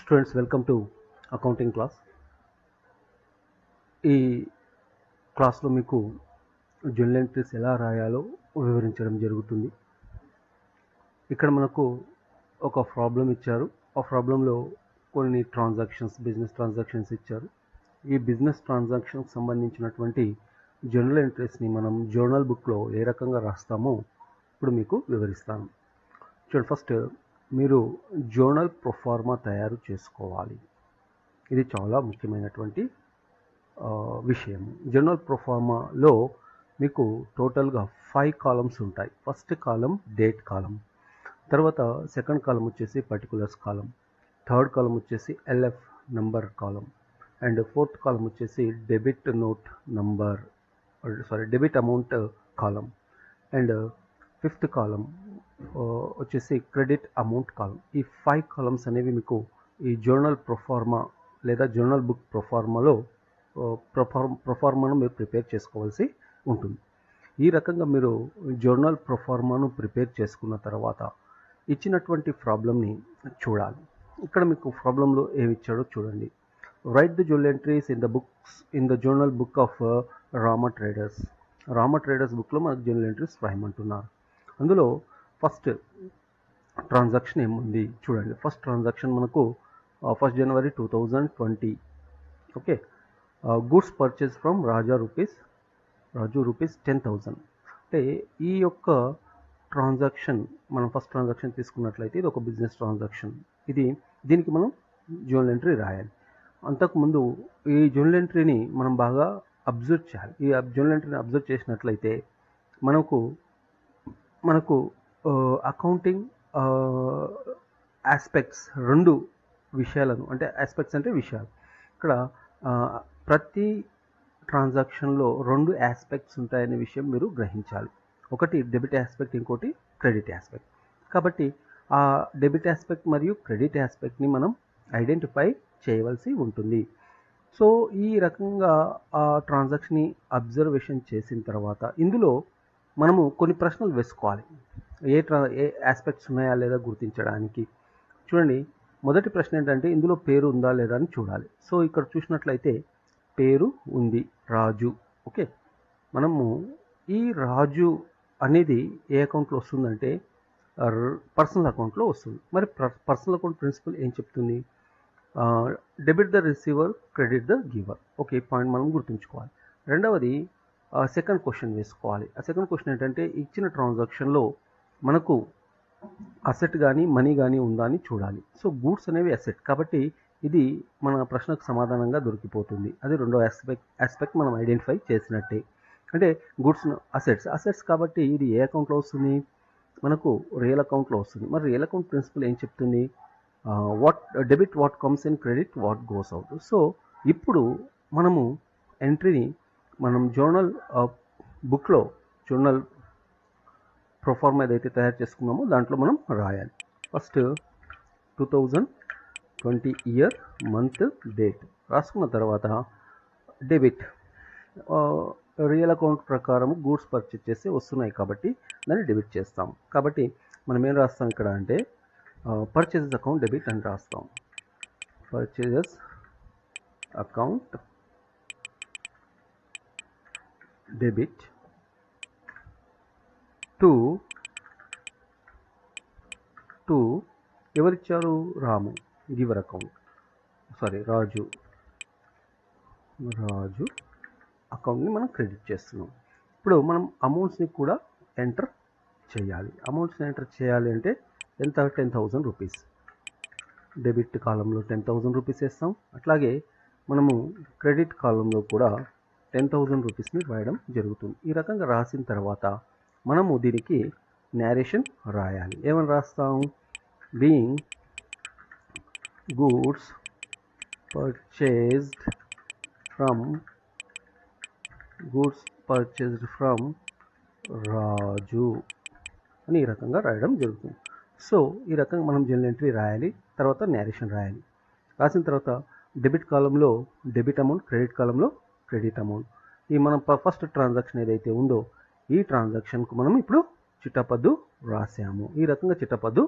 Students welcome to accounting class. ఈ క్లాస్లో మీకు జర్నల్ ఎంట్రీస్ ఎలా రాయాలో వివరించడం జరుగుతుంది. ఇక్కడ మనకు ఒక ప్రాబ్లం ఇచ్చారు. ఆ ప్రాబ్లంలో కొన్ని బిజినెస్ ట్రాన్సాక్షన్స్ ఇచ్చారు. ఈ బిజినెస్ ట్రాన్సాక్షన్కి సంబంధించినటువంటి జర్నల్ ఎంట్రీస్ని మనం జర్నల్ బుక్లో ఏ రకంగా రాస్తామో ఇప్పుడు మీకు వివరిస్తాను. చూడండి, ఫస్ట్ మీరు జర్నల్ ప్రొఫార్మా తయారు చేసుకోవాలి. ఇది చాలా ముఖ్యమైనటువంటి విషయం. జర్నల్ ప్రొఫార్మాలో మీకు టోటల్గా 5 కాలమ్స్ ఉంటాయి. ఫస్ట్ కాలం డేట్ కాలం, తర్వాత సెకండ్ కాలం వచ్చేసి పర్టికులర్స్ కాలం, థర్డ్ కాలం వచ్చేసి ఎల్ఎఫ్ నంబర్ కాలం, అండ్ ఫోర్త్ కాలం వచ్చేసి డెబిట్ అమౌంట్ కాలం, అండ్ ఫిఫ్త్ కాలం వచ్చేసి క్రెడిట్ అమౌంట్ కాలం. ఈ 5 కాలమ్స్ అనేవి మీకు ఈ జర్నల్ ప్రొఫార్మా లేదా జర్నల్ బుక్ ప్రొఫార్మాను మీరు ప్రిపేర్ చేసుకోవాల్సి ఉంటుంది. ఈ రకంగా మీరు జర్నల్ ప్రొఫార్మాను ప్రిపేర్ చేసుకున్న తర్వాత ఇచ్చినటువంటి ప్రాబ్లమ్ని చూడాలి. ఇక్కడ మీకు ప్రాబ్లంలో ఏమి ఇచ్చాడో చూడండి. Right the journal entries in the journal book of Rama traders బుక్లో మనకు జర్నల్ ఎంట్రీస్ రాయమంటున్నారు. అందులో ఫస్ట్ ట్రాన్సాక్షన్ ఏముంది చూడండి. ఫస్ట్ ట్రాన్సాక్షన్ మనకు 1 జనవరి 2020. Okay, goods purchase from Raju rupees 10,000. అంటే ఈ యొక్క ట్రాన్సాక్షన్ మనం ఫస్ట్ ట్రాన్సాక్షన్ తీసుకున్నట్లయితే ఇది ఒక బిజినెస్ ట్రాన్సాక్షన్. దీనికి మనం జర్నల్ ఎంట్రీ రాయాలి. అంతకుముందు ఈ జర్నల్ ఎంట్రీని మనం బాగా అబ్జర్వ్ చేయాలి. ఈ జర్నల్ ఎంట్రీని అబ్జర్వ్ చేసినట్లయితే మనకు అకౌంటింగ్ ఆస్పెక్ట్స్ 2 విషయాలను, అంటే ఆస్పెక్ట్స్ అంటే విషయాలు. ఇక్కడ ప్రతి ట్రాన్సాక్షన్లో 2 ఆస్పెక్ట్స్ ఉంటాయనే విషయం మీరు గ్రహించాలి. ఒకటి డెబిట్ ఆస్పెక్ట్, ఇంకోటి క్రెడిట్ ఆస్పెక్ట్. కాబట్టి ఆ డెబిట్ ఆస్పెక్ట్ మరియు క్రెడిట్ ఆస్పెక్ట్ని మనం ఐడెంటిఫై చేయవలసి ఉంటుంది. సో ఈ రకంగా ఆ ట్రాన్సాక్షన్ని అబ్జర్వేషన్ చేసిన తర్వాత ఇందులో మనము కొన్ని ప్రశ్నలు వేసుకోవాలి. ఏ ఆస్పెక్ట్స్ ఉన్నాయా లేదా గుర్తించడానికి. చూడండి, మొదటి ప్రశ్న ఏంటంటే ఇందులో పేరు ఉందా లేదా అని చూడాలి. సో ఇక్కడ చూసినట్లయితే పేరు ఉంది, రాజు. ఓకే, మనము ఈ రాజు అనేది ఏ అకౌంట్లో వస్తుందంటే పర్సనల్ అకౌంట్లో వస్తుంది. మరి పర్సనల్ అకౌంట్ ప్రిన్సిపల్ ఏం చెప్తుంది? Debit the receiver, credit the giver. Okay, ఈ పాయింట్ మనం గుర్తుంచుకోవాలి. రెండవది సెకండ్ క్వశ్చన్ వేసుకోవాలి. ఆ సెకండ్ క్వశ్చన్ ఏంటంటే ఇచ్చిన ట్రాన్సాక్షన్లో మనకు అసెట్ కానీ మనీ కానీ ఉందా అని చూడాలి. సో గూడ్స్ అనేవి అసెట్ కాబట్టి ఇది మన ప్రశ్నకు సమాధానంగా దొరికిపోతుంది. అది రెండో ఆస్పెక్ట్ మనం ఐడెంటిఫై చేసినట్టే. అంటే గూడ్స్ అసెట్స్ కాబట్టి ఇది ఏ అకౌంట్లో వస్తుంది? మనకు రియల్ అకౌంట్లో వస్తుంది. మరి రియల్ అకౌంట్ ప్రిన్సిపల్ ఏం చెప్తుంది? Debit what comes in, credit what goes out. So ఇప్పుడు మనము ఎంట్రీని మనం జర్నల్ బుక్లో జర్నల్ ప్రొఫార్మా ఏదైతే తయారు చేసుకున్నామో దాంట్లో మనం రాయాలి. ఫస్ట్ 2020 ఇయర్, మంత్, డేట్ రాసుకున్న తర్వాత డెబిట్ రియల్ అకౌంట్ ప్రకారం గూడ్స్ పర్చేజ్ చేసి వస్తున్నాయి కాబట్టి దాన్ని డెబిట్ చేస్తాం. కాబట్టి మనం ఏం రాస్తాం ఇక్కడ అంటే పర్చేజెస్ అకౌంట్ డెబిట్ అని రాస్తాం. పర్చేజెస్ అకౌంట్ డెబిట్ టు ఎవరిచ్చారు? రాము, గివర్ అకౌంట్, రాజు అకౌంట్ని మనం క్రెడిట్ చేస్తున్నాం. ఇప్పుడు మనం అమౌంట్స్ని కూడా ఎంటర్ చేయాలి. అమౌంట్స్ని ఎంటర్ చేయాలి అంటే ఎంత? 10,000 రూపీస్. డెబిట్ కాలంలో 10,000 రూపీస్ వేస్తాం. అట్లాగే మనము క్రెడిట్ కాలంలో కూడా 10,000 రూపీస్ని రాయడం జరుగుతుంది. ఈ రకంగా రాసిన తర్వాత మనము దీనికి నేరేషన్ రాయాలి. ఏమని రాస్తాం? బీయింగ్ గూడ్స్ పర్చేజ్డ్ ఫ్రమ్ రాజు అని ఈ రకంగా రాయడం జరుగుతుంది. సో ఈ రకంగా మనం జర్నల్ ఎంట్రీ రాయాలి, తర్వాత నేరేషన్ రాయాలి. రాసిన తర్వాత డెబిట్ కాలంలో డెబిట్ అమౌంట్, క్రెడిట్ కాలంలో క్రెడిట్ అమౌంట్. ఈ మనం ఫస్ట్ ట్రాన్సాక్షన్ ఏదైతే ఉందో ఈ ట్రాన్సాక్షన్కు మనం ఇప్పుడు చిట్టపద్దు రాసాము. ఈ రకంగా చిట్టపద్దు